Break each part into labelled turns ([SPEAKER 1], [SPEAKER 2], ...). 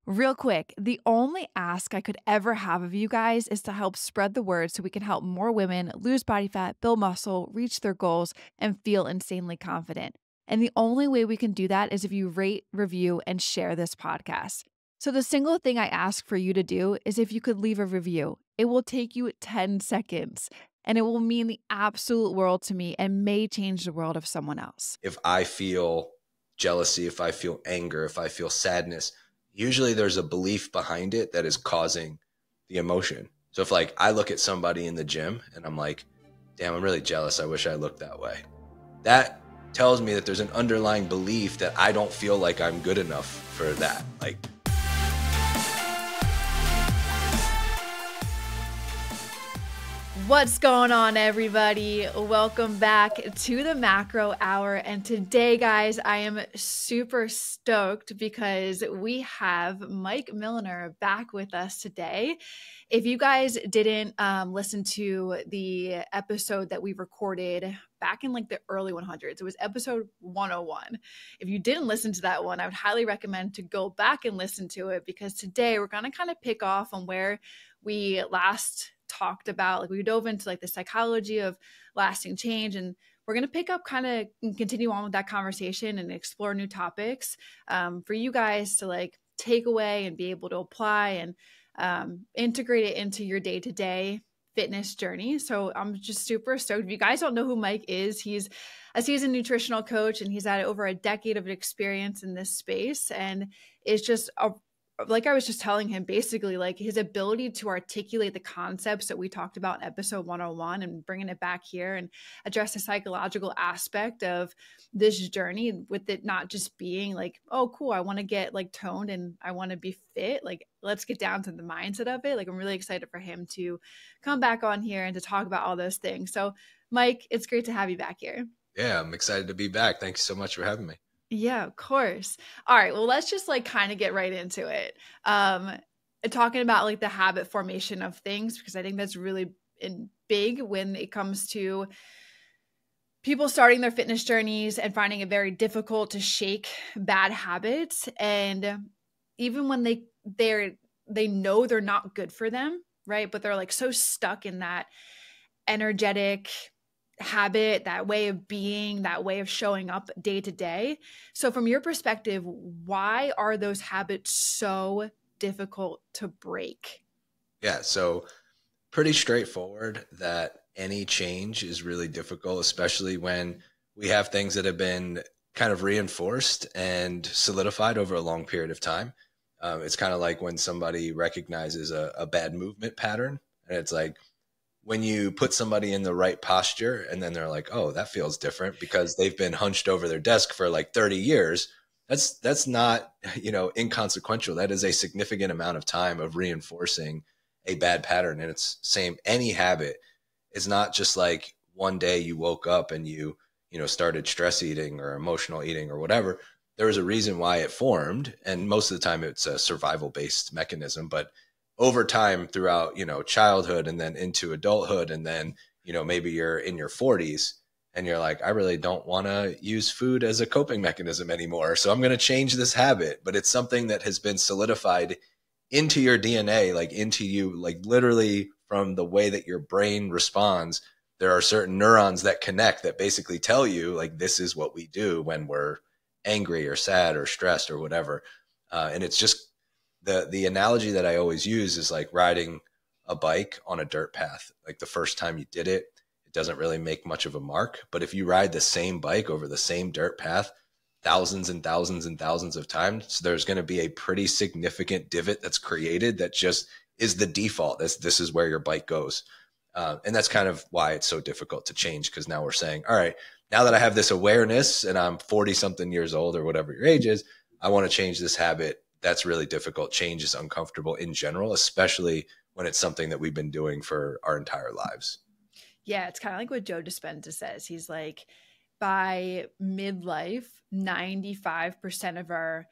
[SPEAKER 1] Real quick, the only ask I could ever have of you guys is to help spread the word so we can help more women lose body fat, build muscle, reach their goals, and feel insanely confident. And the only way we can do that is if you rate, review, and share this podcast. So, the single thing I ask for you to do is if you could leave a review. It will take you 10 seconds and it will mean the absolute world to me and may change the world of someone else.
[SPEAKER 2] If I feel jealousy, if I feel anger, if I feel sadness, usually there's a belief behind it that is causing the emotion. So if like I look at somebody in the gym and I'm like, damn, I'm really jealous. I wish I looked that way. That tells me that there's an underlying belief that I don't feel like I'm good enough for that. Like,
[SPEAKER 1] What's going on, everybody? Welcome back to the Macro Hour. And today, guys, I am super stoked because we have Mike Milliner back with us today. If you guys didn't listen to the episode that we recorded back in like the early 100s, it was episode 101. If you didn't listen to that one, I would highly recommend to go back and listen to it, because today we're going to kind of pick off on where we last talked about. Like, we dove into like the psychology of lasting change, and we're going to pick up kind of and continue on with that conversation and explore new topics for you guys to like take away and be able to apply and integrate it into your day-to-day fitness journey. So I'm just super stoked. If you guys don't know who Mike is, he's a seasoned nutritional coach, and he's had over a decade of experience in this space, and it's just like I was just telling him, basically, like his ability to articulate the concepts that we talked about in episode 101 and bringing it back here and address the psychological aspect of this journey, with it not just being like, oh, cool, I want to get like toned and I want to be fit. Like, let's get down to the mindset of it. Like, I'm really excited for him to come back on here and to talk about all those things. So, Mike, it's great to have you back here.
[SPEAKER 2] yeah, I'm excited to be back. Thank you so much for having me.
[SPEAKER 1] Yeah, of course. All right. Well, let's just like kind of get right into it. Talking about like the habit formation of things, because I think that's really big when it comes to people starting their fitness journeys and finding it very difficult to shake bad habits. And even when they know they're not good for them, right? But they're like so stuck in that energetic habit, that way of being, that way of showing up day to day. So from your perspective, why are those habits so difficult to break?
[SPEAKER 2] Yeah, so pretty straightforward that any change is really difficult, especially when we have things that have been kind of reinforced and solidified over a long period of time. It's kind of like when somebody recognizes a bad movement pattern, and it's like, when you put somebody in the right posture and then they're like, oh, that feels different because they've been hunched over their desk for like 30 years. That's not, inconsequential. That is a significant amount of time of reinforcing a bad pattern. And it's same, any habit is not just like one day you woke up and you started stress eating or emotional eating or whatever. There was a reason why it formed. And most of the time it's a survival based mechanism, but over time throughout, childhood and then into adulthood, and then, maybe you're in your 40s and you're like, I really don't want to use food as a coping mechanism anymore. So I'm going to change this habit. But it's something that has been solidified into your DNA, like into you, like literally from the way that your brain responds. There are certain neurons that connect that basically tell you like, this is what we do when we're angry or sad or stressed or whatever. And it's just, the analogy that I always use is like riding a bike on a dirt path. Like the first time you did it, it doesn't really make much of a mark. But if you ride the same bike over the same dirt path thousands and thousands and thousands of times, there's going to be a pretty significant divot that's created that just is the default. This is where your bike goes. And that's kind of why it's so difficult to change, because now we're saying, all right, now that I have this awareness and I'm 40 something years old or whatever your age is, I want to change this habit. That's really difficult. Change is uncomfortable in general, especially when it's something that we've been doing for our entire lives.
[SPEAKER 1] Yeah, it's kind of like what Joe Dispenza says. He's like, by midlife, 95% of our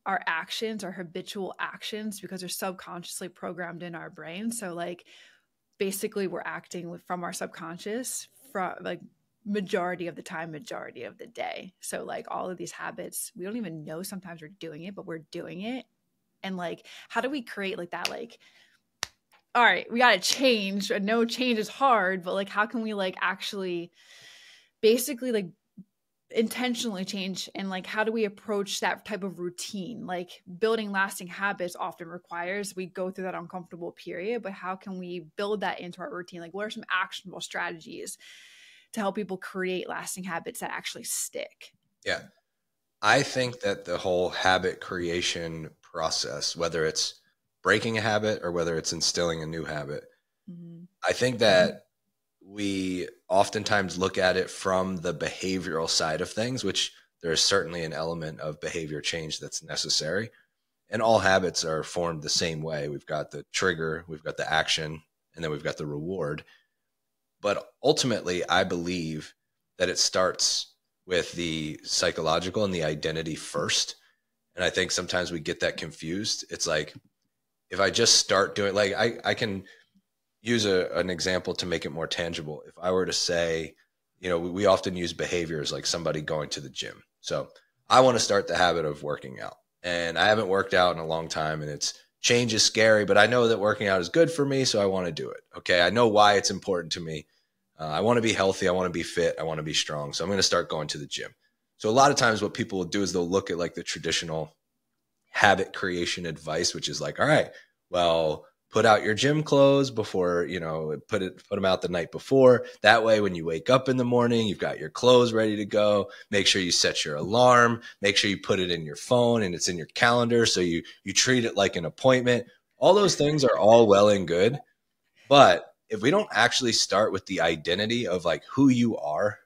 [SPEAKER 1] actions are habitual actions because they're subconsciously programmed in our brain. So like basically we're acting from our subconscious from like majority of the time, majority of the day. So like all of these habits, we don't even know sometimes we're doing it, but we're doing it. And like, how do we create like that? Like, all right, we got to change. I know change is hard, but like, how can we like actually basically like intentionally change, and like how do we approach that type of routine? Like building lasting habits often requires we go through that uncomfortable period, but how can we build that into our routine? Like what are some actionable strategies to help people create lasting habits that actually stick?
[SPEAKER 2] Yeah. I think that the whole habit creation process, whether it's breaking a habit or whether it's instilling a new habit, I think that we oftentimes look at it from the behavioral side of things, which there is certainly an element of behavior change that's necessary. And all habits are formed the same way. We've got the trigger, we've got the action, and then we've got the reward. But ultimately, I believe that it starts with the psychological and the identity first. And I think sometimes we get that confused. It's like, if I just start doing, like, I can use an example to make it more tangible. If I were to say, you know, we often use behaviors like somebody going to the gym. So I want to start the habit of working out, and I haven't worked out in a long time, and it's change is scary, but I know that working out is good for me. So I want to do it. Okay. I know why it's important to me. I want to be healthy. I want to be fit. I want to be strong. So I'm going to start going to the gym. So a lot of times what people will do is they'll look at like the traditional habit creation advice, which is like, all right, well, put out your gym clothes before, you know, put them out the night before. That way, when you wake up in the morning, you've got your clothes ready to go. Make sure you set your alarm. Make sure you put it in your phone and it's in your calendar. So you treat it like an appointment. All those things are all well and good. But if we don't actually start with the identity of like who you are,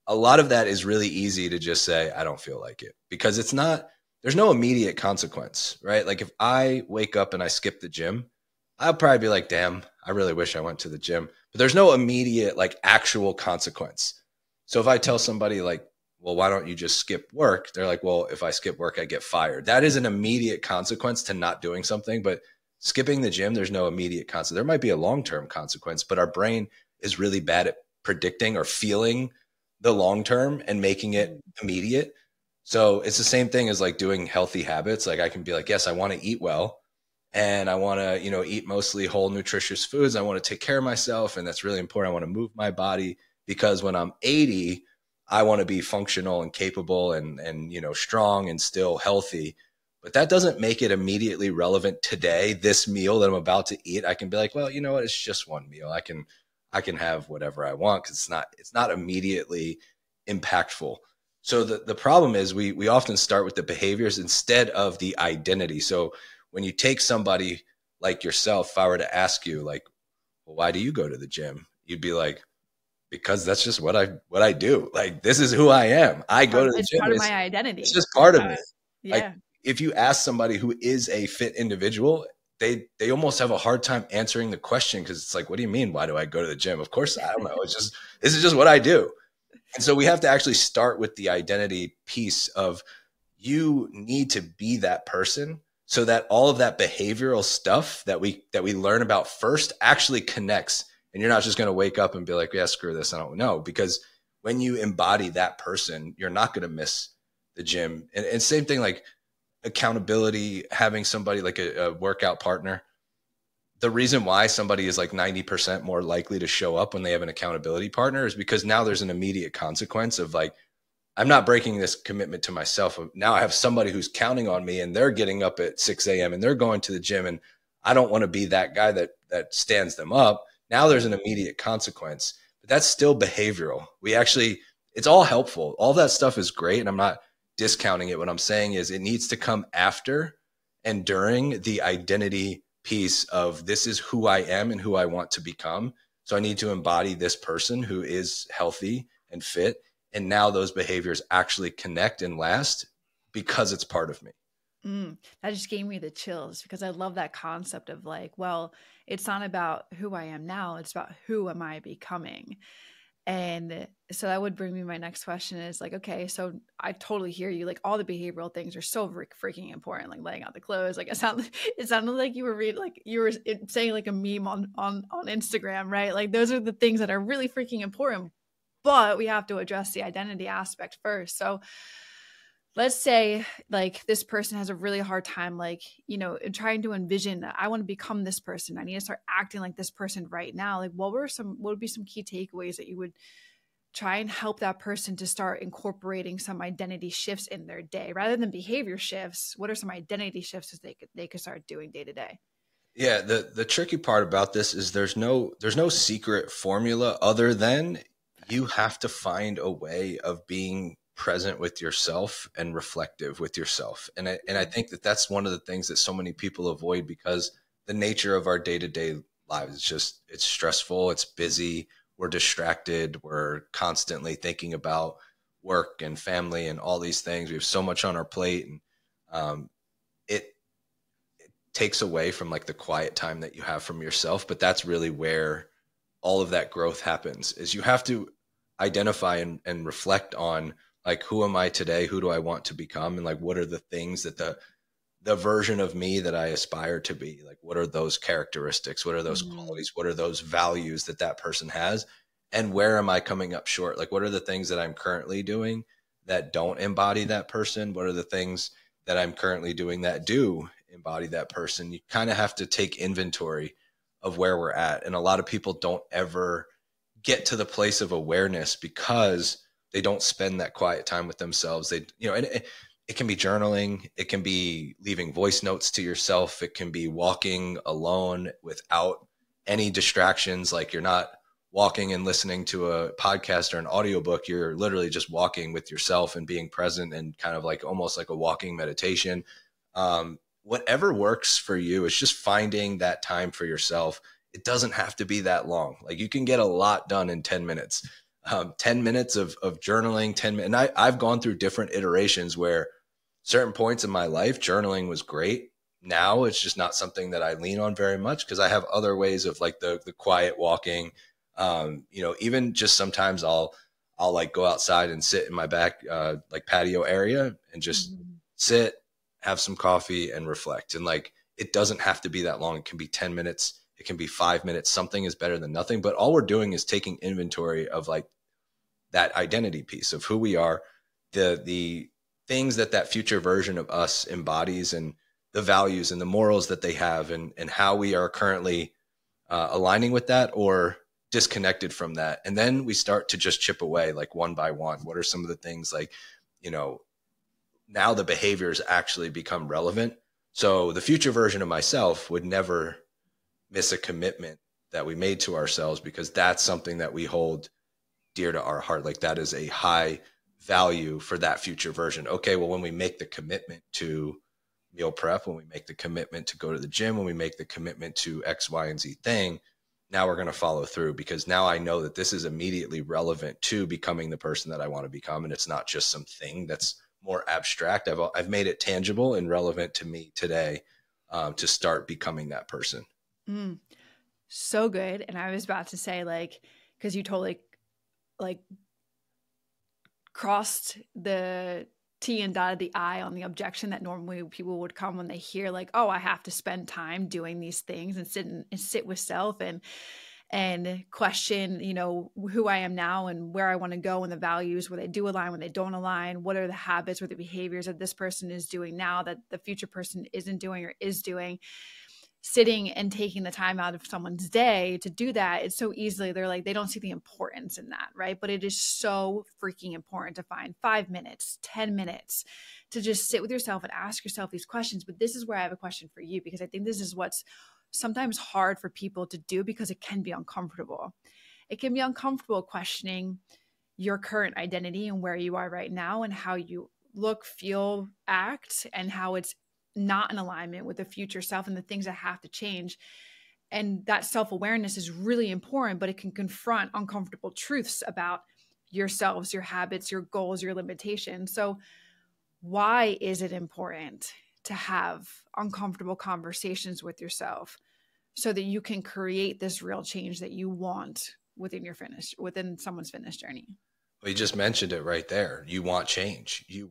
[SPEAKER 2] a lot of that is really easy to just say, I don't feel like it, because it's not, there's no immediate consequence, right? Like if I wake up and I skip the gym, I'll probably be like, damn, I really wish I went to the gym. But there's no immediate like actual consequence. So if I tell somebody like, well, why don't you just skip work? They're like, well, if I skip work, I get fired. That is an immediate consequence to not doing something. But skipping the gym, there's no immediate consequence. There might be a long-term consequence, but our brain is really bad at predicting or feeling the long-term and making it immediate. So it's the same thing as like doing healthy habits. Like I can be like, yes, I want to eat well, and I want to, you know, eat mostly whole nutritious foods. I want to take care of myself, and that's really important. I want to move my body because when I'm 80, I want to be functional and capable and you know, strong and still healthy. But that doesn't make it immediately relevant today. This meal that I'm about to eat, I can be like, well, you know what? It's just one meal. I can have whatever I want because it's not immediately impactful. So the problem is we often start with the behaviors instead of the identity. So when you take somebody like yourself, if I were to ask you like, well, why do you go to the gym? You'd be like, because that's just what I do. Like, this is who I am. I go to the gym.
[SPEAKER 1] It's part of my identity.
[SPEAKER 2] It's just part of me.
[SPEAKER 1] Yeah.
[SPEAKER 2] Like, if you ask somebody who is a fit individual, they almost have a hard time answering the question, because it's like, what do you mean? Why do I go to the gym? Of course, I don't know. This is just what I do. And so we have to actually start with the identity piece of, you need to be that person so that all of that behavioral stuff that we learn about first actually connects. And you're not just going to wake up and be like, yeah, screw this, I don't know. Because when you embody that person, you're not going to miss the gym. And same thing, like accountability, having somebody like a workout partner. The reason why somebody is like 90% more likely to show up when they have an accountability partner is because now there's an immediate consequence of like, I'm not breaking this commitment to myself. Now I have somebody who's counting on me, and they're getting up at 6 a.m. and they're going to the gym, and I don't want to be that guy that stands them up. Now there's an immediate consequence, but that's still behavioral. It's all helpful. All that stuff is great, and I'm not discounting it. What I'm saying is it needs to come after and during the identity piece of, this is who I am and who I want to become. So I need to embody this person who is healthy and fit. And now those behaviors actually connect and last because it's part of me.
[SPEAKER 1] That just gave me the chills, because I love that concept of like, well, it's not about who I am now, it's about who am I becoming. And so that would bring me my next question is like, okay, so I totally hear you. Like all the behavioral things are so freaking important, like laying out the clothes. Like it sounded like you were saying like a meme on Instagram, right? Like those are the things that are really freaking important. but we have to address the identity aspect first. So let's say like this person has a really hard time, like, trying to envision that I want to become this person. I need to start acting like this person right now. Like what would be some key takeaways that you would try and help that person to start incorporating some identity shifts in their day rather than behavior shifts? What are some identity shifts that they could start doing day to day?
[SPEAKER 2] Yeah, the tricky part about this is there's no secret formula other than you have to find a way of being present with yourself and reflective with yourself. And I think that that's one of the things that so many people avoid because the nature of our day-to-day lives is just, it's stressful, it's busy, we're distracted, we're constantly thinking about work and family and all these things. We have so much on our plate, and it takes away from like the quiet time that you have from yourself. But that's really where all of that growth happens, is you have to identify and reflect on like, who am I today? Who do I want to become? And like, what are the things that the version of me that I aspire to be, like, what are those characteristics? What are those qualities? What are those values that that person has? And where am I coming up short? Like, what are the things that I'm currently doing that don't embody that person? What are the things that I'm currently doing that do embody that person? You kind of have to take inventory of where we're at. And a lot of people don't ever get to the place of awareness because they don't spend that quiet time with themselves. They, and it can be journaling. It can be leaving voice notes to yourself. It can be walking alone without any distractions. Like, you're not walking and listening to a podcast or an audiobook. You're literally just walking with yourself and being present, and kind of like almost like a walking meditation. Whatever works for you, is just finding that time for yourself. It doesn't have to be that long. Like, you can get a lot done in 10 minutes. 10 minutes of journaling, 10 minutes. And I've gone through different iterations where certain points in my life, journaling was great. Now it's just not something that I lean on very much because I have other ways of like the quiet walking. Even just sometimes I'll like go outside and sit in my back, like patio area, and just sit, have some coffee and reflect. And like, it doesn't have to be that long. It can be 10 minutes. It can be 5 minutes. Something is better than nothing. But all we're doing is taking inventory of like that identity piece of who we are, the things that future version of us embodies, and the values and the morals that they have, and how we are currently aligning with that or disconnected from that. And then we start to just chip away like one by one. What are some of the things, like, now the behaviors actually become relevant. So the future version of myself would never miss a commitment that we made to ourselves, because that's something that we hold dear to our heart. Like, that is a high value for that future version. Okay, well, when we make the commitment to meal prep, when we make the commitment to go to the gym, when we make the commitment to X, Y, and Z thing, now we're going to follow through, because now I know that this is immediately relevant to becoming the person that I want to become. And it's not just something that's more abstract. I've made it tangible and relevant to me today, to start becoming that person.
[SPEAKER 1] So good. And I was about to say, like, because you totally like crossed the T and dotted the I on the objection that normally people would come when they hear like, oh, I have to spend time doing these things and sit with self and question, who I am now and where I want to go, and the values, where they do align, when they don't align, what are the habits or the behaviors that this person is doing now that the future person isn't doing or is doing. Sitting and taking the time out of someone's day to do that, it's so easily, they're like, they don't see the importance in that, right? But it is so freaking important to find 5 minutes, 10 minutes to just sit with yourself and ask yourself these questions. But this is where I have a question for you, because I think this is what's sometimes hard for people to do, because it can be uncomfortable. It can be uncomfortable questioning your current identity and where you are right now, and how you look, feel, act, and how it's not in alignment with the future self and the things that have to change. And that self-awareness is really important, but it can confront uncomfortable truths about yourselves, your habits, your goals, your limitations. So why is it important to have uncomfortable conversations with yourself so that you can create this real change that you want within someone's fitness journey?
[SPEAKER 2] Well, you just mentioned it right there. You want change. You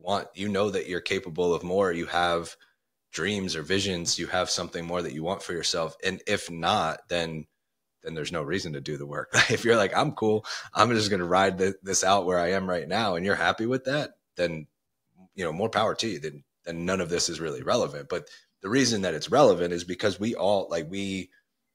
[SPEAKER 2] know that you're capable of more. You have dreams or visions. You have something more that you want for yourself. And if not, then then there's no reason to do the work. If you're like, I'm cool, I'm just going to ride this out where I am right now, and you're happy with that, then, more power to you. Then none of this is really relevant. But the reason that it's relevant is because we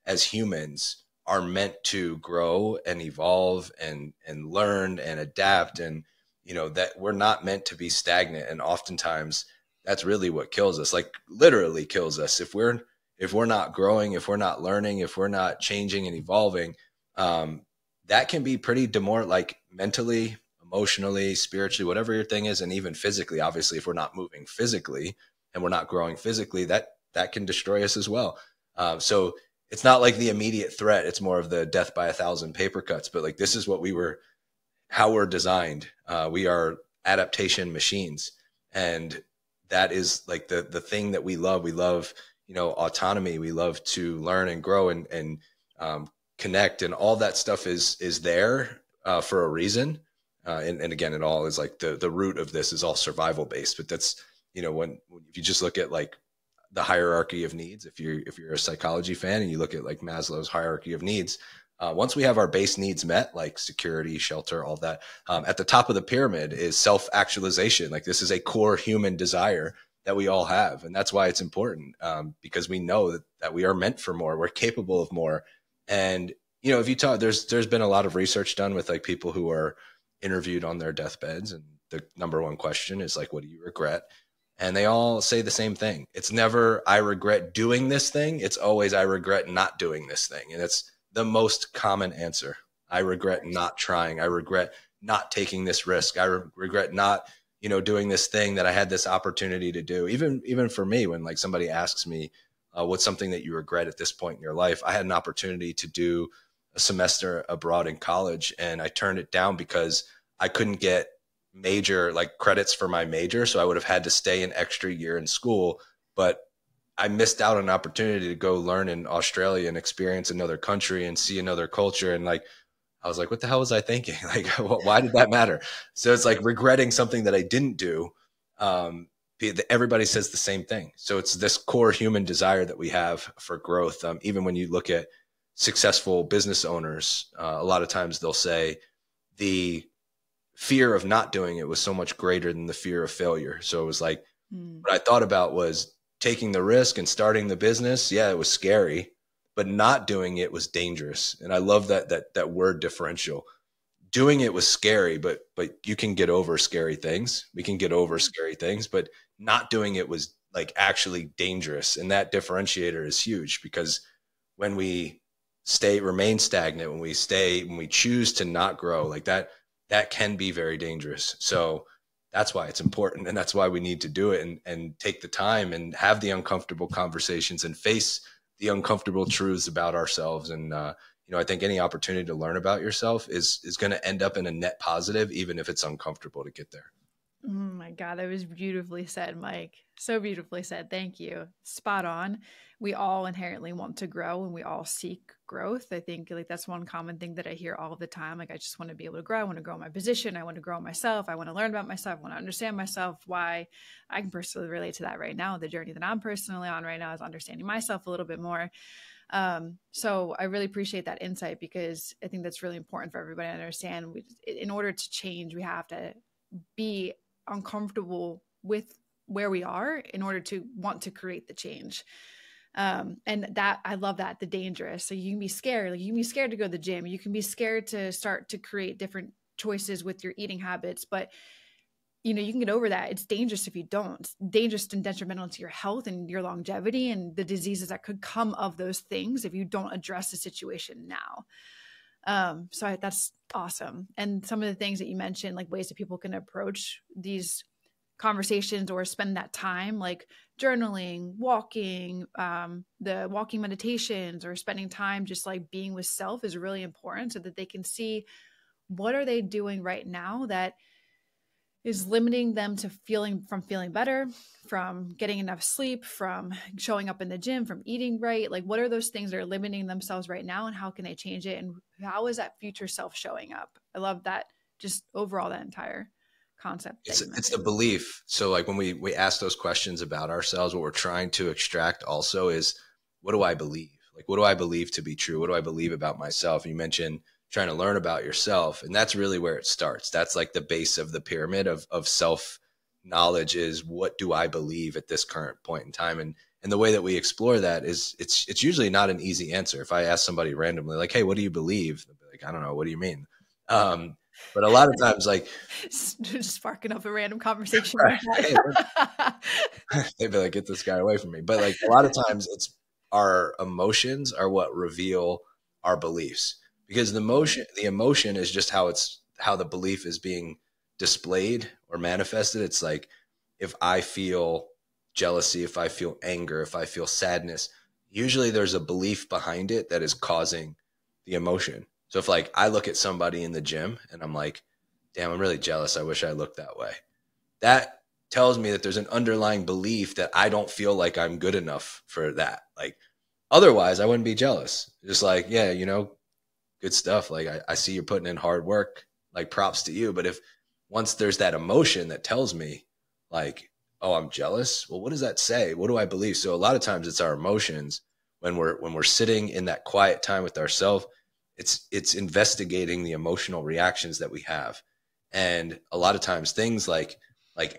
[SPEAKER 2] as humans are meant to grow and evolve and learn and adapt, and that we're not meant to be stagnant. And oftentimes that's really what kills us, like literally kills us. If we're not growing, if we're not learning, if we're not changing and evolving, that can be pretty like mentally, emotionally, spiritually, whatever your thing is, and even physically. Obviously, if we're not moving physically and we're not growing physically, that can destroy us as well. So it's not like the immediate threat. It's more of the death by 1,000 paper cuts. But like, this is what how we're designed. We are adaptation machines. And that is like the thing that we love. We love, autonomy. We love to learn and grow and connect, and all that stuff is there for a reason. And again, it all is like the root of this is all survival based. But that's, if you just look at like the hierarchy of needs, if you're a psychology fan and you look at like Maslow's hierarchy of needs, once we have our base needs met, like security, shelter, all that, at the top of the pyramid is self-actualization. Like, this is a core human desire that we all have. And that's why it's important, because we know that we are meant for more. We're capable of more. And, if you talk, there's been a lot of research done with like people who are interviewed on their deathbeds. And the number one question is like, what do you regret? And they all say the same thing. It's never, I regret doing this thing. It's always, I regret not doing this thing. And it's the most common answer. I regret not trying. I regret not taking this risk. I regret not, doing this thing that I had this opportunity to do. Even for me, when like somebody asks me, what's something that you regret at this point in your life? I had an opportunity to do a semester abroad in college, and I turned it down because I couldn't get major like credits for my major. So I would have had to stay an extra year in school, but I missed out on an opportunity to go learn in Australia and experience another country and see another culture. And like, I was like, what the hell was I thinking? Like, why did that matter? So it's like regretting something that I didn't do. Everybody says the same thing. So it's this core human desire that we have for growth. Even when you look at successful business owners, a lot of times they'll say the fear of not doing it was so much greater than the fear of failure. So it was like, what I thought about was taking the risk and starting the business. Yeah, it was scary, but not doing it was dangerous. And I love that word differential. Doing it was scary, but you can get over scary things. We can get over scary things, but not doing it was like actually dangerous. And that differentiator is huge, because when we remain stagnant, when we choose to not grow, like that can be very dangerous. So that's why it's important. And that's why we need to do it and take the time and have the uncomfortable conversations and face the uncomfortable truths about ourselves. And, I think any opportunity to learn about yourself is going to end up in a net positive, even if it's uncomfortable to get there.
[SPEAKER 1] Oh my God, that was beautifully said, Mike. So beautifully said. Thank you. Spot on. We all inherently want to grow, and we all seek growth. I think like that's one common thing that I hear all the time. Like, I just want to be able to grow. I want to grow my position. I want to grow myself. I want to learn about myself. I want to understand myself. Why I can personally relate to that right now. The journey that I'm personally on right now is understanding myself a little bit more. So I really appreciate that insight, because I think that's really important for everybody to understand. In order to change, we have to be uncomfortable with where we are in order to want to create the change. And that, I love that, the dangerous. So you can be scared. Like, you can be scared to go to the gym. You can be scared to start to create different choices with your eating habits, but you can get over that. It's dangerous if you don't. It's dangerous and detrimental to your health and your longevity and the diseases that could come of those things if you don't address the situation now. So that's awesome. And some of the things that you mentioned, like ways that people can approach these conversations or spend that time, like journaling, walking, the walking meditations, or spending time just like being with self, is really important, so that they can see what are they doing right now that is limiting them to feeling better, from getting enough sleep, from showing up in the gym, from eating right. Like, what are those things that are limiting themselves right now, and how can they change it? And how is that future self showing up? I love that, just overall, that entire concept.
[SPEAKER 2] It's the belief. So like when we ask those questions about ourselves, what we're trying to extract also is, what do I believe? Like, what do I believe to be true? What do I believe about myself? You mentioned trying to learn about yourself, and that's really where it starts. That's like the base of the pyramid of self knowledge, is what do I believe at this current point in time? And the way that we explore that is it's usually not an easy answer. If I ask somebody randomly, like, hey, what do you believe? They'll be like, I don't know. What do you mean? But a lot of times, like,
[SPEAKER 1] just sparking up a random conversation.
[SPEAKER 2] right,
[SPEAKER 1] Like
[SPEAKER 2] hey,
[SPEAKER 1] that.
[SPEAKER 2] they'd be like, get this guy away from me. But like a lot of times it's our emotions are what reveal our beliefs, because the emotion is just how the belief is being displayed or manifested. It's like, if I feel jealousy, if I feel anger, if I feel sadness, usually there's a belief behind it that is causing the emotion. So if like I look at somebody in the gym and I'm like, damn, I'm really jealous. I wish I looked that way. That tells me that there's an underlying belief that I don't feel like I'm good enough for that. Like, otherwise I wouldn't be jealous. Just like, yeah, good stuff. Like, I see you're putting in hard work, like props to you. But if once there's that emotion that tells me like, oh, I'm jealous, well, what does that say? What do I believe? So a lot of times it's our emotions when we're sitting in that quiet time with ourselves. It's investigating the emotional reactions that we have. And a lot of times things like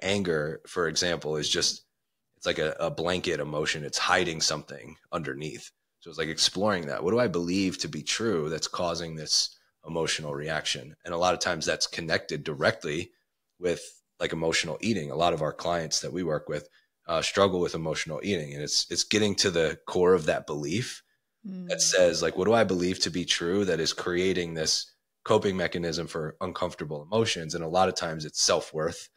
[SPEAKER 2] anger, for example, is just, it's like a blanket emotion. It's hiding something underneath. So it's like exploring that. What do I believe to be true that's causing this emotional reaction? And a lot of times that's connected directly with like emotional eating. A lot of our clients that we work with struggle with emotional eating, and it's getting to the core of that belief that says like, what do I believe to be true that is creating this coping mechanism for uncomfortable emotions? And a lot of times it's self-worth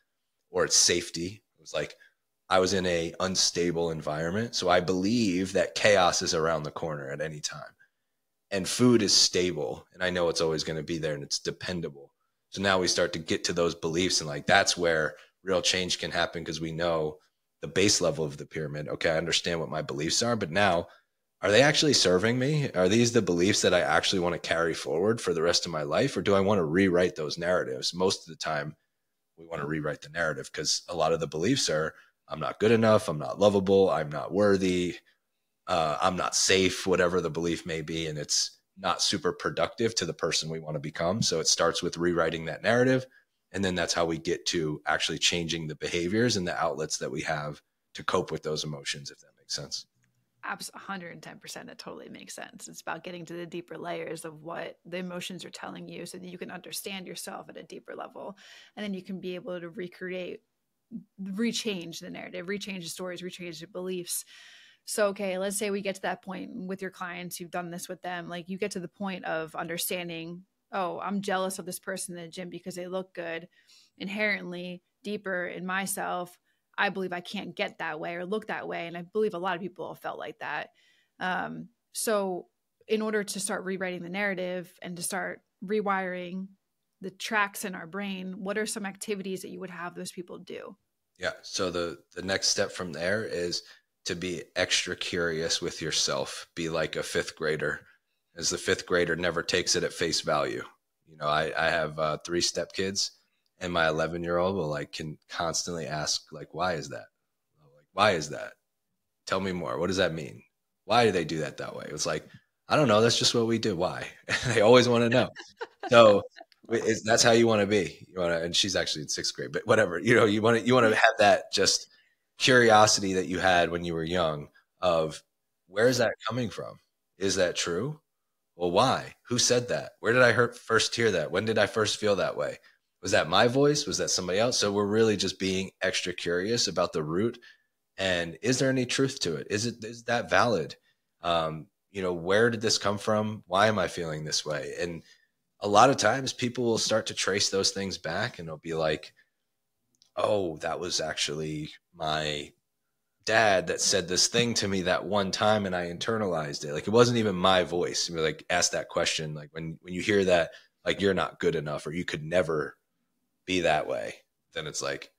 [SPEAKER 2] or it's safety. It was like, I was in a unstable environment, so I believe that chaos is around the corner at any time. And food is stable, and I know it's always going to be there, and it's dependable. So now we start to get to those beliefs, and like that's where real change can happen, because we know the base level of the pyramid. Okay, I understand what my beliefs are, but now, are they actually serving me? Are these the beliefs that I actually want to carry forward for the rest of my life, or do I want to rewrite those narratives? Most of the time, we want to rewrite the narrative, because a lot of the beliefs are, I'm not good enough, I'm not lovable, I'm not worthy, I'm not safe, whatever the belief may be. And it's not super productive to the person we want to become. So it starts with rewriting that narrative. And then that's how we get to actually changing the behaviors and the outlets that we have to cope with those emotions, if that makes sense.
[SPEAKER 1] 110%. That totally makes sense. It's about getting to the deeper layers of what the emotions are telling you so that you can understand yourself at a deeper level. And then you can be able to rechange the narrative, rechange the stories, rechange the beliefs. So, okay, let's say we get to that point with your clients, you've done this with them, like you get to the point of understanding, oh, I'm jealous of this person in the gym because they look good. Inherently, deeper in myself, I believe I can't get that way or look that way. And I believe a lot of people have felt like that. So in order to start rewriting the narrative and to start rewiring the tracks in our brain, what are some activities that you would have those people do?
[SPEAKER 2] Yeah. So the next step from there is to be extra curious with yourself. Be like a fifth grader, as the fifth grader never takes it at face value. I have 3 stepkids, and my 11-year-old will can constantly ask like, why is that? Like, why is that? Tell me more. What does that mean? Why do they do that way? It's like, I don't know. That's just what we do. Why? They always want to know. So that's how you want to be. And she's actually in 6th grade, but whatever, you want to have that just curiosity that you had when you were young of, where is that coming from? Is that true? Well, why? Who said that? Where did I first hear that? When did I first feel that way? Was that my voice? Was that somebody else? So we're really just being extra curious about the root. And is there any truth to it? Is that valid? Where did this come from? Why am I feeling this way? And a lot of times people will start to trace those things back, and they'll be like, oh, that was actually my dad that said this thing to me that one time, and I internalized it. Like, it wasn't even my voice. Like, ask that question. Like when you hear that, like, you're not good enough, or you could never be that way, then it's like,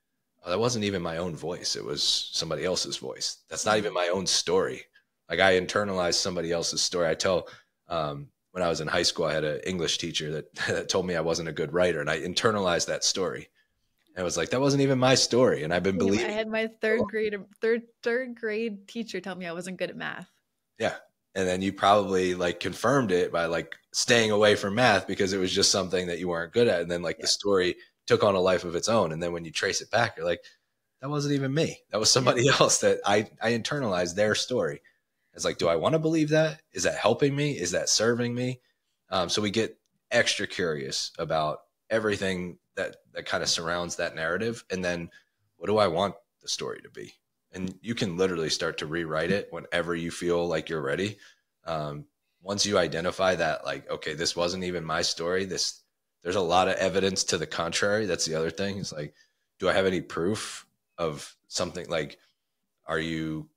[SPEAKER 2] oh, that wasn't even my own voice. It was somebody else's voice. That's not even my own story. Like, I internalized somebody else's story. I tell, when I was in high school, I had an English teacher that told me I wasn't a good writer, and I internalized that story. And I was like, that wasn't even my story. And I've been believing.
[SPEAKER 1] I had my third grade teacher tell me I wasn't good at math.
[SPEAKER 2] Yeah. And then you probably like confirmed it by like staying away from math because it was just something that you weren't good at. And then like the story took on a life of its own. And then when you trace it back, you're like, that wasn't even me. That was somebody else that I internalized their story. It's like, do I want to believe that? Is that helping me? Is that serving me? So we get extra curious about everything that kind of surrounds that narrative. And then what do I want the story to be? And you can literally start to rewrite it whenever you feel like you're ready. Once you identify that, like, okay, this wasn't even my story. There's a lot of evidence to the contrary. That's the other thing. It's like, do I have any proof of something? Like, are you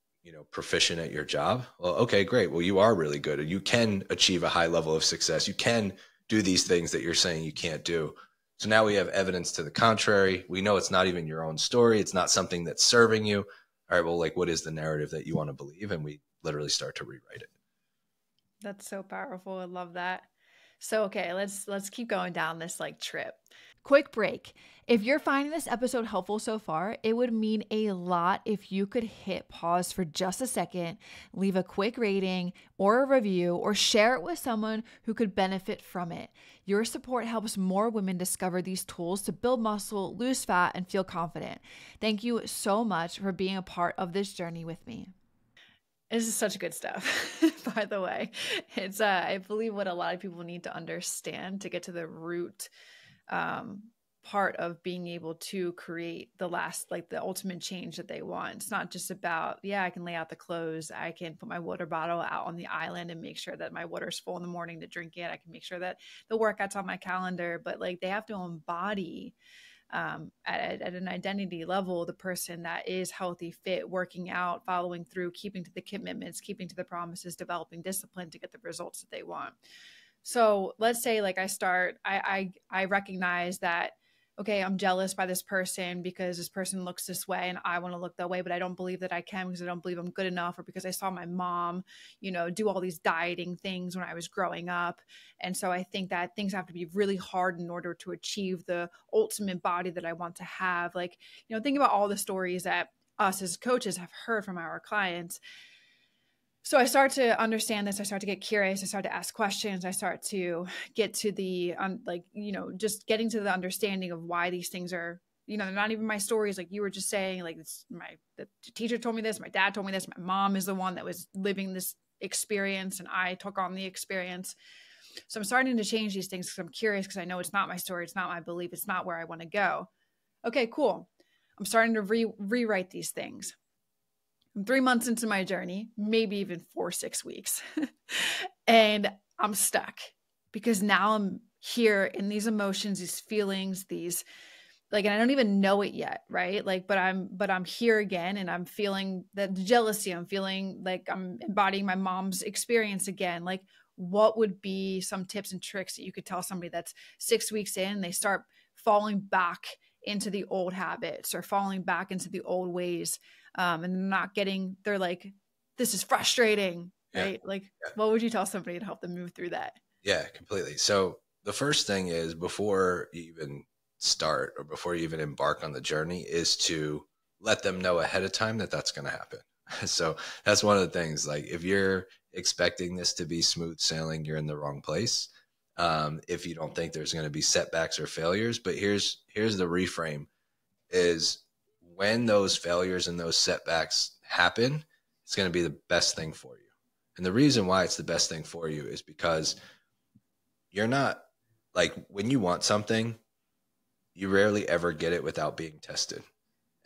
[SPEAKER 2] proficient at your job? Well, okay, great. Well, you are really good. You can achieve a high level of success. You can do these things that you're saying you can't do. So now we have evidence to the contrary. We know it's not even your own story. It's not something that's serving you. All right, well, like, what is the narrative that you want to believe? And we literally start to rewrite it.
[SPEAKER 1] That's so powerful. I love that. So, okay, let's keep going down this like trip. Quick break. If you're finding this episode helpful so far, it would mean a lot if you could hit pause for just a second, leave a quick rating or a review, or share it with someone who could benefit from it. Your support helps more women discover these tools to build muscle, lose fat, and feel confident. Thank you so much for being a part of this journey with me. This is such good stuff, by the way. It's, I believe, what a lot of people need to understand to get to the root part of being able to create the ultimate change that they want. It's not just about, I can lay out the clothes. I can put my water bottle out on the island and make sure that my water's full in the morning to drink it. I can make sure that the workout's on my calendar, but like they have to embody at an identity level, the person that is healthy, fit, working out, following through, keeping to the commitments, keeping to the promises, developing discipline to get the results that they want. So let's say like I recognize that, okay, I'm jealous by this person because this person looks this way and I want to look that way, but I don't believe that I can because I don't believe I'm good enough, or because I saw my mom, do all these dieting things when I was growing up. And so I think that things have to be really hard in order to achieve the ultimate body that I want to have. Like, think about all the stories that us as coaches have heard from our clients. So I start to understand this. I start to get curious. I start to ask questions. I start to get to the, just getting to the understanding of why these things are, they're not even my stories. Like you were just saying, like the teacher told me this, my dad told me this, my mom is the one that was living this experience and I took on the experience. So I'm starting to change these things because I'm curious, because I know it's not my story. It's not my belief. It's not where I want to go. Okay, cool. I'm starting to rewrite these things. I'm 3 months into my journey, maybe even 4-6 weeks. And I'm stuck because now I'm here in these emotions, these feelings, these and I don't even know it yet. Right. But I'm here again and I'm feeling that jealousy. I'm feeling like I'm embodying my mom's experience again. Like, what would be some tips and tricks that you could tell somebody that's 6 weeks in, they start falling back into the old habits or falling back into the old ways? And they're like, this is frustrating, right? What would you tell somebody to help them move through that?
[SPEAKER 2] Yeah, completely. So the first thing is, before you even start or before you even embark on the journey, is to let them know ahead of time that that's going to happen. So that's one of the things. Like, if you're expecting this to be smooth sailing, you're in the wrong place. If you don't think there's going to be setbacks or failures, but here's the reframe is, when those failures and those setbacks happen, it's going to be the best thing for you. And the reason why it's the best thing for you is because you're not, like, when you want something, you rarely ever get it without being tested.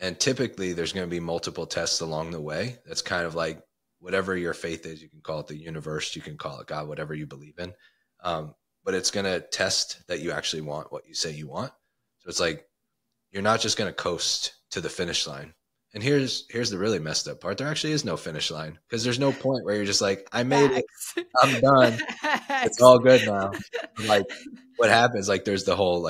[SPEAKER 2] And typically there's going to be multiple tests along the way. That's kind of like whatever your faith is. You can call it the universe, you can call it God, whatever you believe in. But it's going to test that you actually want what you say you want. So it's like, you're not just going to coast to the finish line. And here's the really messed up part. There actually is no finish line, because there's no point where you're just like, I made it, I'm done. It's all good now. Like, what happens, like, there's the whole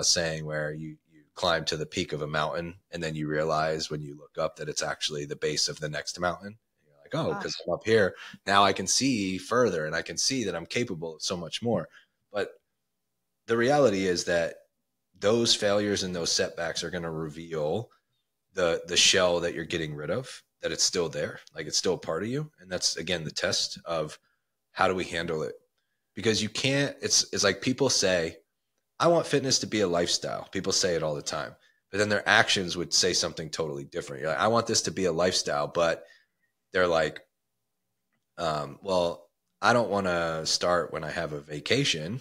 [SPEAKER 2] saying where you climb to the peak of a mountain and then you realize when you look up that it's actually the base of the next mountain. And you're like, oh, because I'm up here now, I can see further and I can see that I'm capable of so much more. But the reality is that those failures and those setbacks are going to reveal the shell that you're getting rid of. that it's still there, like it's still a part of you. And that's, again, the test of how do we handle it? Because you can't, it's like people say, I want fitness to be a lifestyle. People say it all the time, but then their actions would say something totally different. You're like, I want this to be a lifestyle, but they're like, well, I don't want to start when I have a vacation.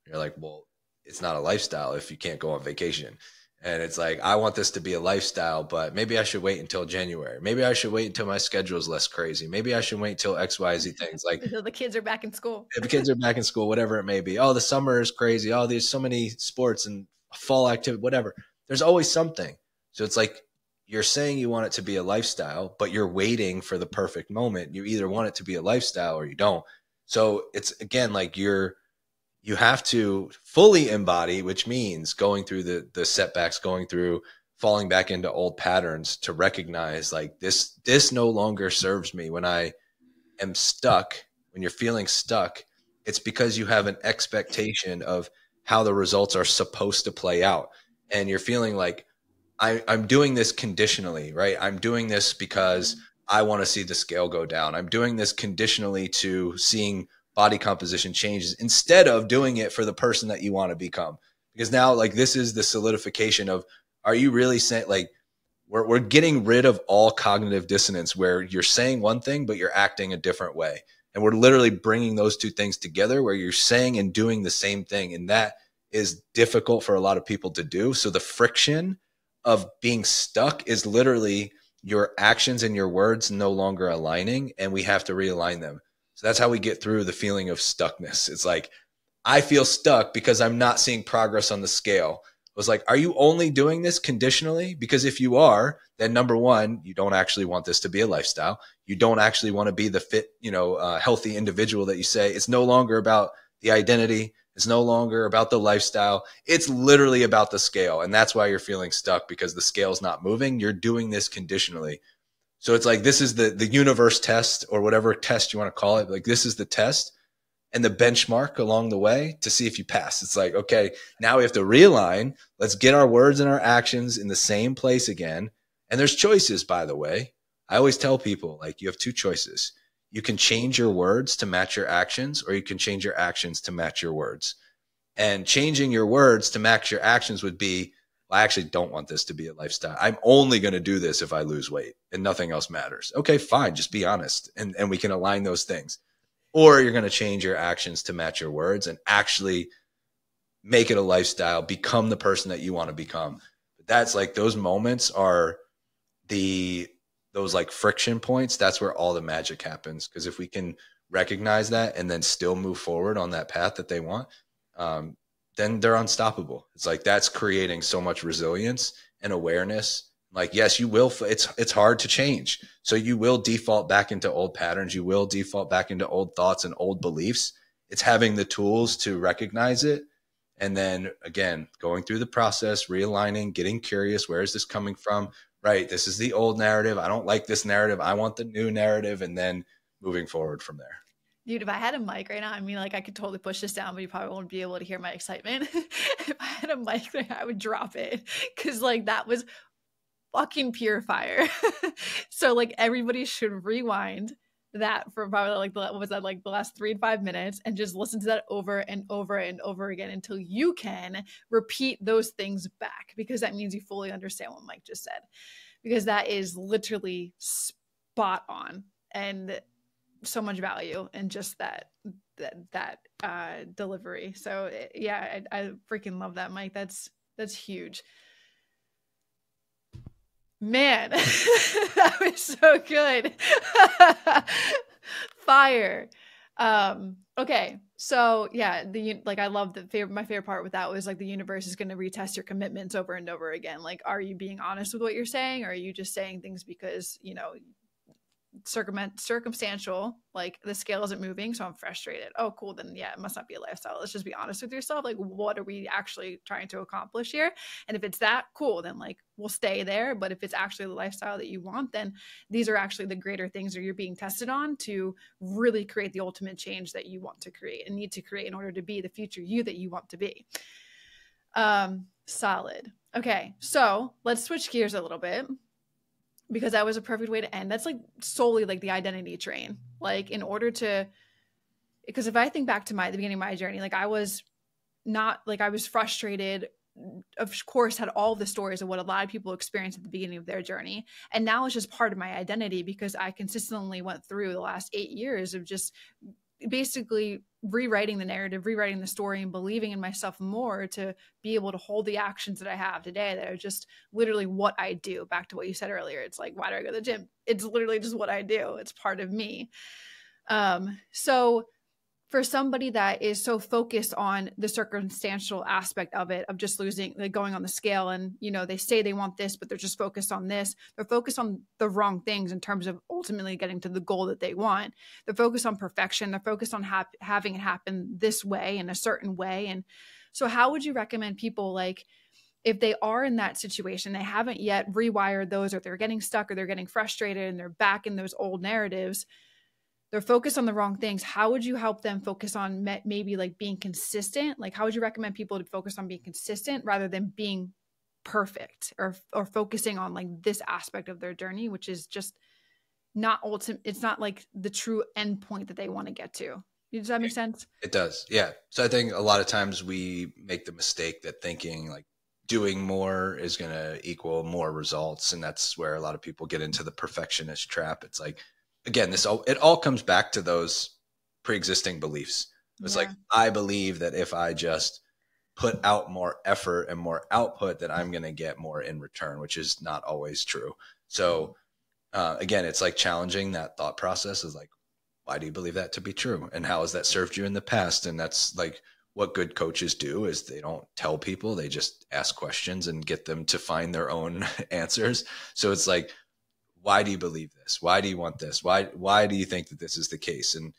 [SPEAKER 2] You're like, well, it's not a lifestyle if you can't go on vacation. And it's like, I want this to be a lifestyle, but maybe I should wait until January. Maybe I should wait until my schedule is less crazy. Maybe I should wait until X, Y, Z things. Like
[SPEAKER 1] until the kids are back in school.
[SPEAKER 2] If the kids are back in school, whatever it may be. Oh, the summer is crazy. Oh, there's so many sports and fall activity, whatever. There's always something. So it's like you're saying you want it to be a lifestyle, but you're waiting for the perfect moment. You either want it to be a lifestyle or you don't. So it's, again, like you have to fully embody, which means going through the setbacks, going through falling back into old patterns to recognize like this no longer serves me. When I am stuck, when you're feeling stuck, it's because you have an expectation of how the results are supposed to play out. And you're feeling like I'm doing this conditionally, right? I'm doing this because I want to see the scale go down. I'm doing this conditionally to seeing body composition changes instead of doing it for the person that you want to become. Because now, like, this is the solidification of, are you really saying, like, we're getting rid of all cognitive dissonance where you're saying one thing, but you're acting a different way. And we're literally bringing those two things together where you're saying and doing the same thing. And that is difficult for a lot of people to do. So the friction of being stuck is literally your actions and your words no longer aligning, and we have to realign them. So that's how we get through the feeling of stuckness. It's like, I feel stuck because I'm not seeing progress on the scale. It was like, are you only doing this conditionally? Because if you are, then number one, you don't actually want this to be a lifestyle. You don't actually want to be the fit, healthy individual that you say. It's no longer about the identity. It's no longer about the lifestyle. It's literally about the scale. And that's why you're feeling stuck, because the scale's not moving. You're doing this conditionally. So it's like, this is the universe test, or whatever test you want to call it. Like, this is the test and the benchmark along the way to see if you pass. It's like, okay, now we have to realign. Let's get our words and our actions in the same place again. And there's choices, by the way. I always tell people, like, you have two choices. You can change your words to match your actions, or you can change your actions to match your words. And changing your words to match your actions would be, well, I actually don't want this to be a lifestyle. I'm only going to do this if I lose weight and nothing else matters. Okay, fine. Just be honest. And we can align those things. Or you're going to change your actions to match your words and actually make it a lifestyle, become the person that you want to become. But that's like, those moments are those like friction points. That's where all the magic happens. Because if we can recognize that and then still move forward on that path that they want, then they're unstoppable. It's like, that's creating so much resilience and awareness. Like, yes, you will. It's hard to change. So you will default back into old patterns. You will default back into old thoughts and old beliefs. It's having the tools to recognize it. And then again, going through the process, realigning, getting curious. Where is this coming from? Right. This is the old narrative. I don't like this narrative. I want the new narrative. And then moving forward from there.
[SPEAKER 1] Dude, if I had a mic right now, I mean, like, I could totally push this down, but you probably won't be able to hear my excitement. If I had a mic there, I would drop it, because like, that was fucking pure fire. So like, everybody should rewind that for probably like, what was that, like the last 3 to 5 minutes, and just listen to that over and over and over again until you can repeat those things back, because that means you fully understand what Mike just said, because that is literally spot on. And so much value in just that delivery. So yeah, I freaking love that, Mike. That's huge, man. That was so good. Fire. Okay, so yeah, like, I love my favorite part with that was like, the universe is going to retest your commitments over and over again. Like, are you being honest with what you're saying, or are you just saying things because circumstantial, like the scale isn't moving, so I'm frustrated? Oh, cool, then yeah, it must not be a lifestyle. Let's just be honest with yourself. Like, what are we actually trying to accomplish here? And if it's that, cool, then like, we'll stay there. But if it's actually the lifestyle that you want, then these are actually the greater things that you're being tested on to really create the ultimate change that you want to create and need to create in order to be the future you that you want to be. Solid. Okay, so let's switch gears a little bit. because that was a perfect way to end. That's like solely like the identity train. Like in order to, because if I think back to the beginning of my journey, like I was not like, I was frustrated, of course, had all the stories of what a lot of people experience at the beginning of their journey. And now it's just part of my identity because I consistently went through the last 8 years of just basically rewriting the narrative, rewriting the story, and believing in myself more to be able to hold the actions that I have today that are just literally what I do. Back to what you said earlier. It's like, why do I go to the gym? It's literally just what I do. It's part of me. So for somebody that is so focused on the circumstantial aspect of it, of just losing, like going on the scale, and they say they want this, but they're just focused on this. They're focused on the wrong things in terms of ultimately getting to the goal that they want. They're focused on perfection. They're focused on having it happen this way, in a certain way. And so how would you recommend people, like, if they are in that situation, they haven't yet rewired those, or they're getting stuck, or they're getting frustrated and they're back in those old narratives, they're focused on the wrong things. How would you help them focus on maybe like being consistent? Like, how would you recommend people to focus on being consistent rather than being perfect, or focusing on like this aspect of their journey, which is just not ultimate. It's not like the true end point that they want to get to. Does that make sense?
[SPEAKER 2] It does. Yeah. So I think a lot of times we make the mistake that thinking like doing more is going to equal more results. And that's where a lot of people get into the perfectionist trap. It's like, again, it all comes back to those pre-existing beliefs. It's like, I believe that if I just put out more effort and more output, that I'm going to get more in return, which is not always true. So again, it's like challenging that thought process is like, why do you believe that to be true? And how has that served you in the past? And that's like what good coaches do, is they don't tell people, they just ask questions and get them to find their own answers. So it's like, why do you believe this? Why do you want this? Why do you think that this is the case? And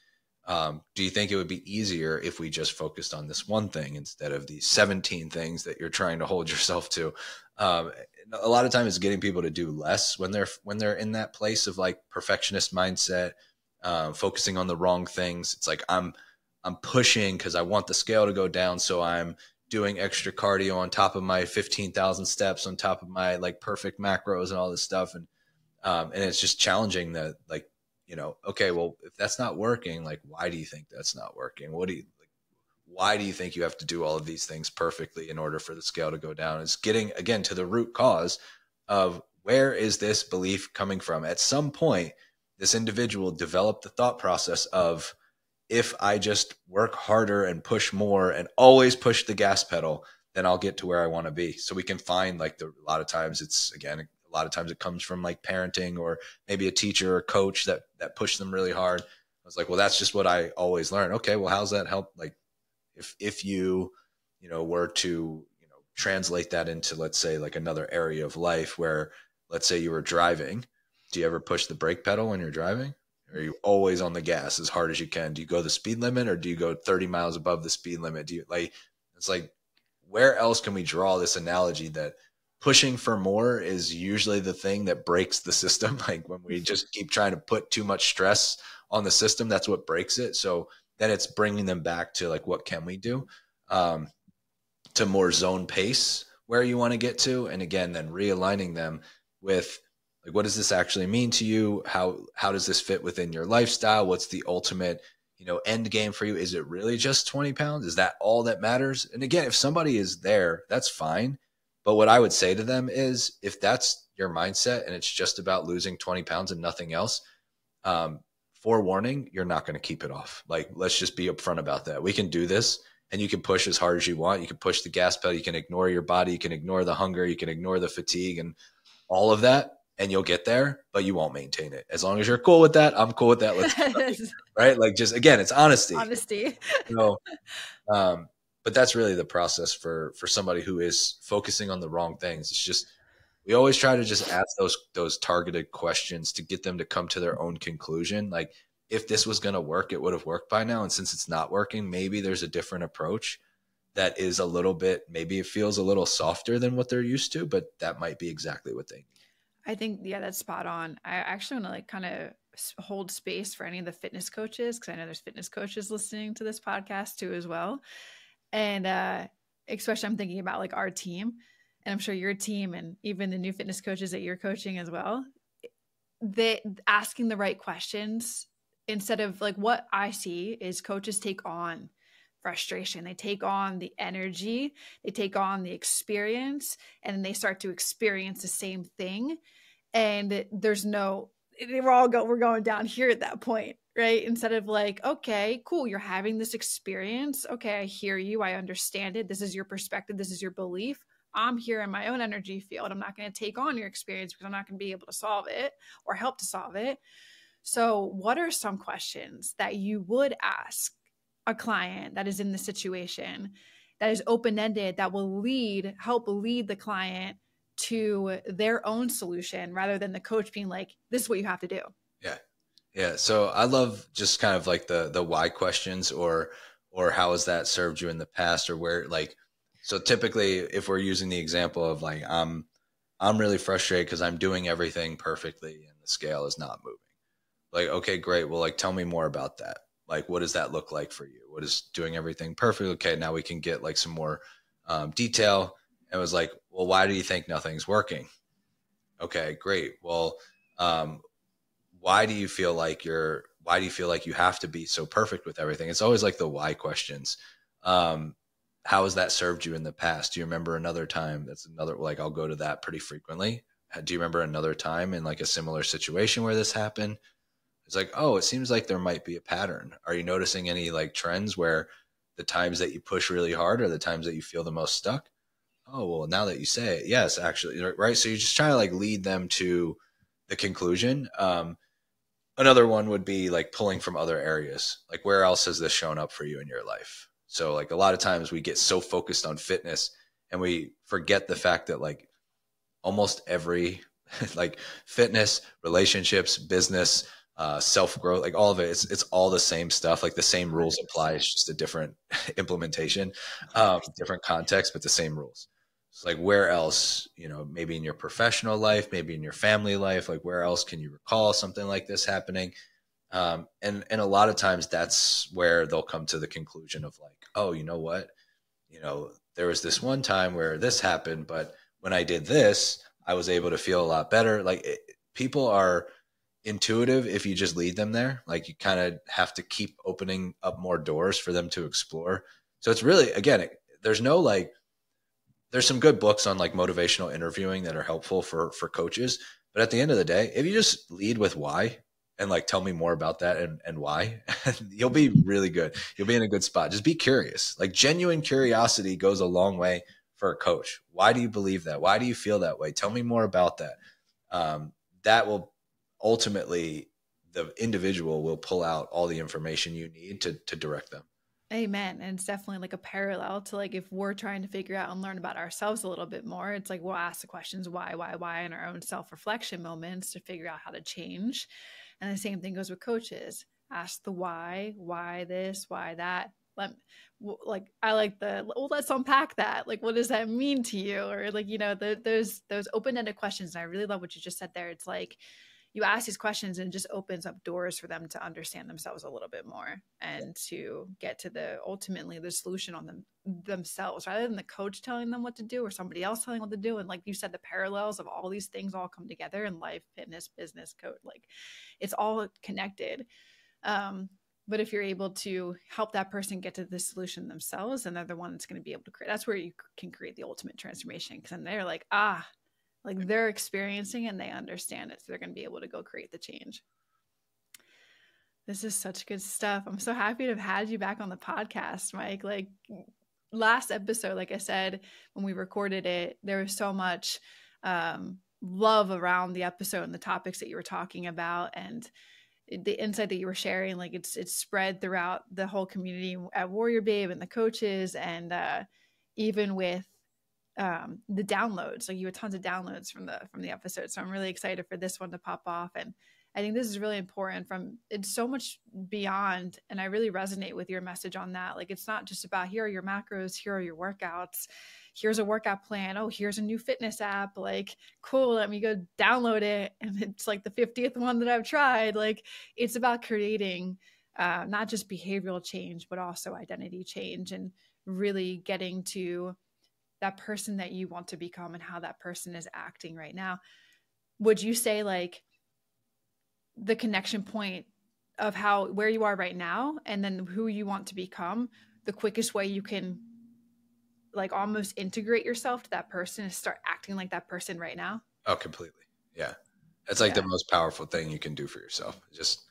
[SPEAKER 2] do you think it would be easier if we just focused on this one thing instead of these 17 things that you're trying to hold yourself to? A lot of times it's getting people to do less when they're in that place of like perfectionist mindset, focusing on the wrong things. It's like, I'm pushing because I want the scale to go down. So I'm doing extra cardio on top of my 15,000 steps, on top of my like perfect macros and all this stuff. And it's just challenging that, like, okay, well, if that's not working, like, why do you think that's not working? Why do you think you have to do all of these things perfectly in order for the scale to go down? It's getting, again, to the root cause of where is this belief coming from? At some point, this individual developed the thought process of, if I just work harder and push more and always push the gas pedal, then I'll get to where I want to be. So we can find like a lot of times it comes from like parenting, or maybe a teacher or coach that pushed them really hard. I was like, well, that's just what I always learn. Okay, well, how's that help? Like if you were to translate that into, let's say, like another area of life where, let's say you were driving, do you ever push the brake pedal when you're driving? Or are you always on the gas as hard as you can? Do you go the speed limit, or do you go 30 miles above the speed limit? Do you it's like, where else can we draw this analogy that pushing for more is usually the thing that breaks the system? Like when we just keep trying to put too much stress on the system, that's what breaks it. So then it's bringing them back to like, what can we do to more zone pace where you want to get to? And again, then realigning them with like, what does this actually mean to you? How does this fit within your lifestyle? What's the ultimate, end game for you? Is it really just 20 pounds? Is that all that matters? And again, if somebody is there, that's fine. But what I would say to them is, if that's your mindset and it's just about losing 20 pounds and nothing else, forewarning, you're not going to keep it off. Like, let's just be upfront about that. We can do this, and you can push as hard as you want. You can push the gas pedal. You can ignore your body. You can ignore the hunger. You can ignore the fatigue and all of that, and you'll get there, but you won't maintain it. As long as you're cool with that, I'm cool with that. Let's right? Like, just, again, it's honesty. But that's really the process for somebody who is focusing on the wrong things. It's just, we always try to just ask those targeted questions to get them to come to their own conclusion. Like, if this was going to work, it would have worked by now. And since it's not working, maybe there's a different approach that is a little bit, maybe it feels a little softer than what they're used to, but that might be exactly what they need.
[SPEAKER 1] I think, yeah, that's spot on. I actually want to like kind of hold space for any of the fitness coaches, because I know there's fitness coaches listening to this podcast too as well. And especially I'm thinking about like our team, and I'm sure your team and even the new fitness coaches that you're coaching as well. asking the right questions, instead of like, what I see is coaches take on frustration, they take on the energy, they take on the experience, and then they start to experience the same thing. And we're going down here at that point, right? Instead of like, okay, cool, you're having this experience. Okay, I hear you. I understand it. This is your perspective. This is your belief. I'm here in my own energy field. I'm not going to take on your experience because I'm not going to be able to solve it or help to solve it. So, what are some questions that you would ask a client that is in the situation, that is open-ended, that will help lead the client to their own solution, rather than the coach being like, this is what you have to do?
[SPEAKER 2] Yeah. Yeah. So I love just kind of like the why questions, or how has that served you in the past, or where, like, so typically if we're using the example of like, I'm really frustrated because I'm doing everything perfectly and the scale is not moving. Like, okay, great. Well, like, tell me more about that. Like, what does that look like for you? What is doing everything perfect? Okay, now we can get like some more detail. And it was like, well, why do you think nothing's working? Okay, great. Well, um, why do you feel like you have to be so perfect with everything? It's always like the why questions. Um, how has that served you in the past? Do you remember another time? That's another, like, I'll go to that pretty frequently. Do you remember another time in like a similar situation where this happened? It's like, oh, it seems like there might be a pattern. Are you noticing any like trends where the times that you push really hard are the times that you feel the most stuck? Oh, well, now that you say it, yes, actually, right. So you're just trying to like lead them to the conclusion. Another one would be like pulling from other areas. Like, where else has this shown up for you in your life? So like a lot of times we get so focused on fitness and we forget the fact that like almost every like fitness, relationships, business, self-growth, like all of it, it's all the same stuff. Like the same rules apply. It's just a different implementation, different context, but the same rules. It's like, where else, maybe in your professional life, maybe in your family life, like where else can you recall something like this happening? And a lot of times that's where they'll come to the conclusion of like, oh, you know what? There was this one time where this happened, but when I did this, I was able to feel a lot better. Like people are intuitive if you just lead them there. Like you kind of have to keep opening up more doors for them to explore. So it's really, again, there's no like, there's some good books on like motivational interviewing that are helpful for coaches. But at the end of the day, if you just lead with why and like tell me more about that and why, you'll be really good. You'll be in a good spot. Just be curious. Like genuine curiosity goes a long way for a coach. Why do you believe that? Why do you feel that way? Tell me more about that. That will ultimately, the individual will pull out all the information you need to direct them.
[SPEAKER 1] Amen. And it's definitely like a parallel to like, if we're trying to figure out and learn about ourselves a little bit more, it's like we'll ask the questions why, in our own self-reflection moments to figure out how to change. And the same thing goes with coaches. Ask the why this, why that. I like let's unpack that. Like, what does that mean to you? Or like, those open-ended questions. And I really love what you just said there. It's like, you ask these questions and it just opens up doors for them to understand themselves a little bit more and to get to ultimately the solution on themselves, rather than the coach telling them what to do or somebody else telling what to do. And like you said, the parallels of all these things all come together in life, fitness, business, coach, like it's all connected. But if you're able to help that person get to the solution themselves, and they're the one that's going to be able to create, that's where you can create the ultimate transformation. Because then they're like, like they're experiencing and they understand it. So they're going to be able to go create the change. This is such good stuff. I'm so happy to have had you back on the podcast, Mike. Like last episode, like I said, when we recorded it, there was so much love around the episode and the topics that you were talking about, and the insight that you were sharing. Like it's spread throughout the whole community at Warrior Babe and the coaches, and even with the downloads. Like you had tons of downloads from the episode. So I'm really excited for this one to pop off. And I think this is really important. It's so much beyond, and I really resonate with your message on that. Like, it's not just about, here are your macros, here are your workouts, here's a workout plan. Oh, here's a new fitness app. Like, cool, let me go download it. And it's like the 50th one that I've tried. Like, it's about creating not just behavioral change, but also identity change, and really getting to that person that you want to become and how that person is acting right now. Would you say like the connection point of where you are right now and then who you want to become, the quickest way you can like almost integrate yourself to that person is start acting like that person right now.
[SPEAKER 2] Oh, completely. Yeah. That's like the most powerful thing you can do for yourself. Just,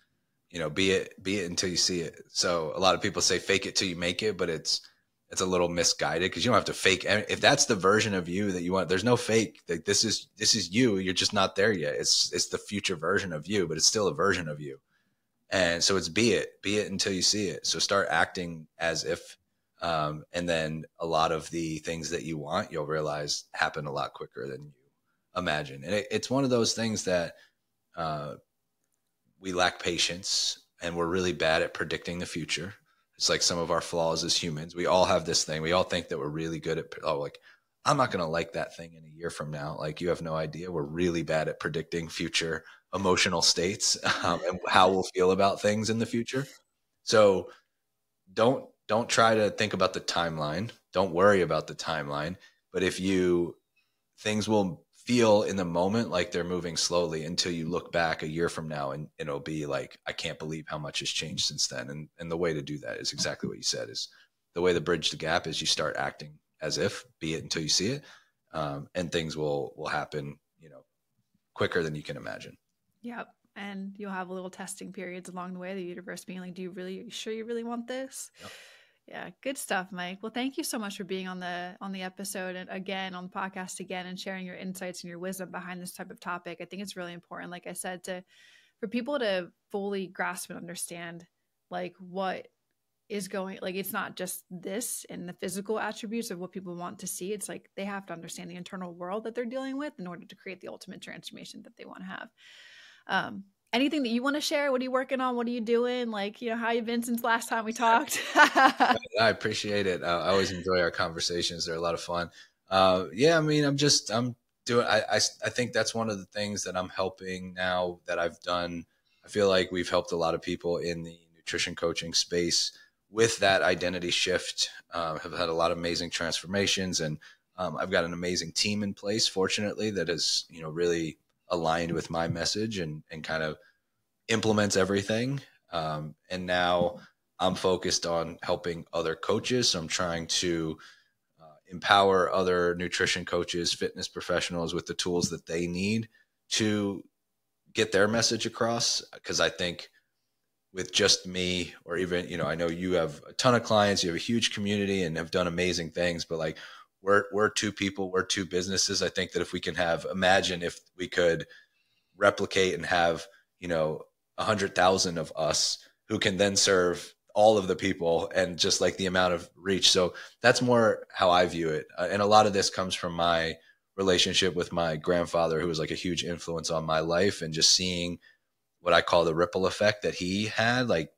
[SPEAKER 2] be it until you see it. So a lot of people say fake it till you make it, but it's a little misguided because you don't have to fake. If that's the version of you that you want, there's no fake. Like this is you. You're just not there yet. It's the future version of you, but it's still a version of you. And so it's be it until you see it. So start acting as if, and then a lot of the things that you want, you'll realize happen a lot quicker than you imagine. And it's one of those things that we lack patience and we're really bad at predicting the future. It's like some of our flaws as humans. We all have this thing. We all think that we're really good at, like, I'm not going to like that thing in a year from now. Like, you have no idea. We're really bad at predicting future emotional states and how we'll feel about things in the future. So don't try to think about the timeline. Don't worry about the timeline. But things will feel in the moment like they're moving slowly until you look back a year from now and it'll be like, I can't believe how much has changed since then. And the way to do that is exactly what you said. Is the way to bridge the gap is you start acting as if, be it until you see it, and things will happen, quicker than you can imagine.
[SPEAKER 1] Yep. And you'll have little testing periods along the way, the universe being like, are you sure you really want this?
[SPEAKER 2] Yep.
[SPEAKER 1] Yeah. Good stuff, Mike. Well, thank you so much for being on the episode and again, on the podcast again, and sharing your insights and your wisdom behind this type of topic. I think it's really important, like I said, for people to fully grasp and understand like what is going, like, it's not just this and the physical attributes of what people want to see. It's like, they have to understand the internal world that they're dealing with in order to create the ultimate transformation that they want to have. Anything that you want to share? What are you working on? What are you doing? Like, how you been since last time we talked?
[SPEAKER 2] I appreciate it. I always enjoy our conversations. They're a lot of fun. Yeah, I mean, I'm doing, I think that's one of the things that I'm helping now that I've done. I feel like we've helped a lot of people in the nutrition coaching space with that identity shift, have had a lot of amazing transformations. And I've got an amazing team in place, fortunately, that is, really aligned with my message and kind of implements everything. And now I'm focused on helping other coaches. So I'm trying to empower other nutrition coaches, fitness professionals with the tools that they need to get their message across. Because I think with just me, or even, I know you have a ton of clients, you have a huge community and have done amazing things, but like, we're two people, we're two businesses. I think that if we can imagine if we could replicate and have, 100,000 of us who can then serve all of the people, and just like the amount of reach. So that's more how I view it. And a lot of this comes from my relationship with my grandfather, who was like a huge influence on my life, and just seeing what I call the ripple effect that he had, like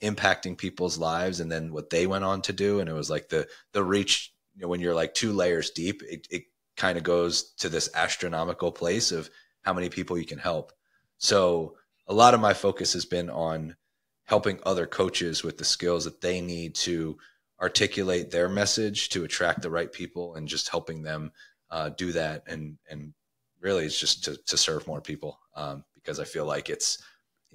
[SPEAKER 2] impacting people's lives and then what they went on to do. And it was like the reach, when you're like 2 layers deep, it kind of goes to this astronomical place of how many people you can help. So a lot of my focus has been on helping other coaches with the skills that they need to articulate their message to attract the right people, and just helping them do that. And really it's just to serve more people, because I feel like it's,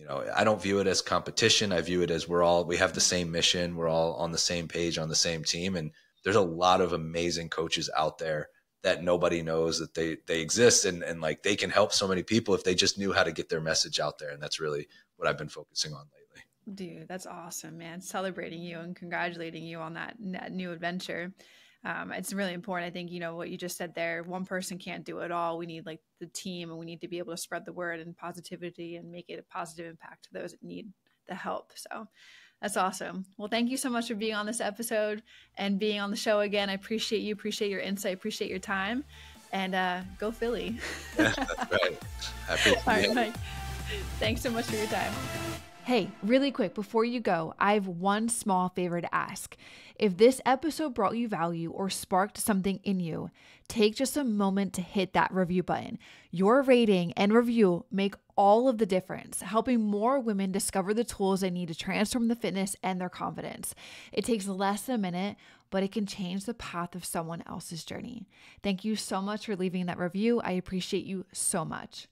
[SPEAKER 2] I don't view it as competition. I view it as we have the same mission. We're all on the same page, on the same team. And there's a lot of amazing coaches out there that nobody knows that they exist, and like they can help so many people if they just knew how to get their message out there. And that's really what I've been focusing on lately.
[SPEAKER 1] Dude, that's awesome, man. Celebrating you and congratulating you on that new adventure. It's really important. I think, what you just said there, one person can't do it all. We need like the team, and we need to be able to spread the word and positivity and make it a positive impact to those that need the help. So that's awesome. Well, thank you so much for being on this episode and being on the show again. I appreciate you, appreciate your insight, appreciate your time, and go Philly.
[SPEAKER 2] Yeah, that's right. Happy
[SPEAKER 1] All right, Mike. Thanks so much for your time. Hey, really quick, before you go, I have one small favor to ask. If this episode brought you value or sparked something in you, take just a moment to hit that review button. Your rating and review make all of the difference, helping more women discover the tools they need to transform the fitness and their confidence. It takes less than a minute, but it can change the path of someone else's journey. Thank you so much for leaving that review. I appreciate you so much.